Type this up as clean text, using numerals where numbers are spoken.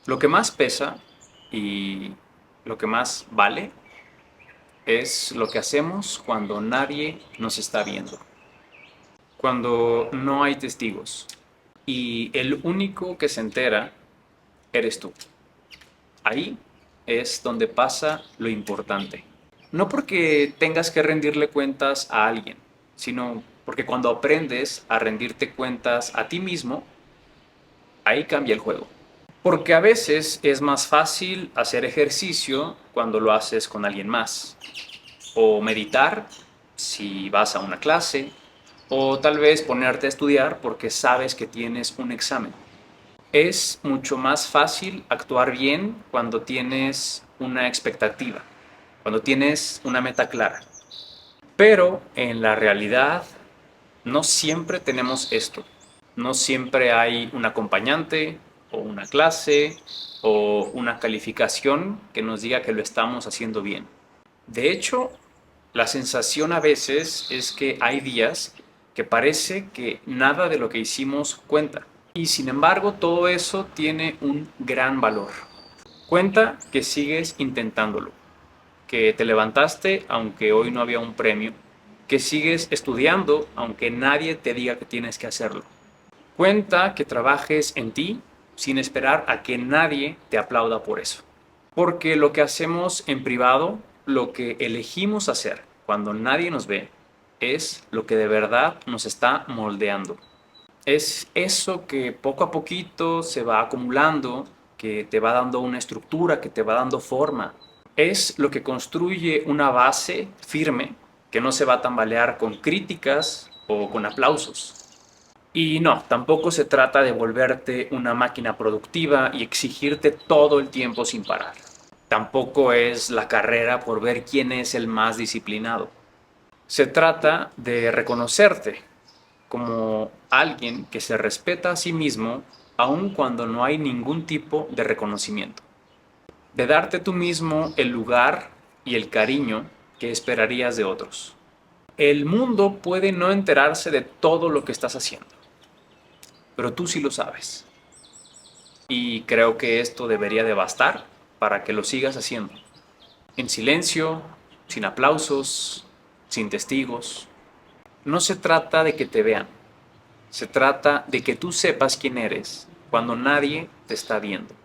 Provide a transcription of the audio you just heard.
Lo que más pesa y lo que más vale es lo que hacemos cuando nadie nos está viendo, cuando no hay testigos y el único que se entera eres tú. Ahí es donde pasa lo importante. No porque tengas que rendirle cuentas a alguien, sino porque cuando aprendes a rendirte cuentas a ti mismo, ahí cambia el juego. Porque a veces es más fácil hacer ejercicio cuando lo haces con alguien más. O meditar si vas a una clase. O tal vez ponerte a estudiar porque sabes que tienes un examen. Es mucho más fácil actuar bien cuando tienes una expectativa, cuando tienes una meta clara. Pero en la realidad no siempre tenemos esto. No siempre hay un acompañante o una clase o una calificación que nos diga que lo estamos haciendo bien. De hecho, la sensación a veces es que hay días que parece que nada de lo que hicimos cuenta. Y sin embargo, todo eso tiene un gran valor. Cuenta que sigues intentándolo, que te levantaste aunque hoy no había un premio, que sigues estudiando aunque nadie te diga que tienes que hacerlo. Cuenta que trabajes en ti sin esperar a que nadie te aplauda por eso. Porque lo que hacemos en privado, lo que elegimos hacer cuando nadie nos ve, es lo que de verdad nos está moldeando. Es eso que poco a poquito se va acumulando, que te va dando una estructura, que te va dando forma. Es lo que construye una base firme que no se va a tambalear con críticas o con aplausos. Y no, tampoco se trata de volverte una máquina productiva y exigirte todo el tiempo sin parar. Tampoco es la carrera por ver quién es el más disciplinado. Se trata de reconocerte como alguien que se respeta a sí mismo aun cuando no hay ningún tipo de reconocimiento. De darte tú mismo el lugar y el cariño que esperarías de otros. El mundo puede no enterarse de todo lo que estás haciendo, pero tú sí lo sabes. Y creo que esto debería de bastar para que lo sigas haciendo. En silencio, sin aplausos, sin testigos. No se trata de que te vean, se trata de que tú sepas quién eres cuando nadie te está viendo.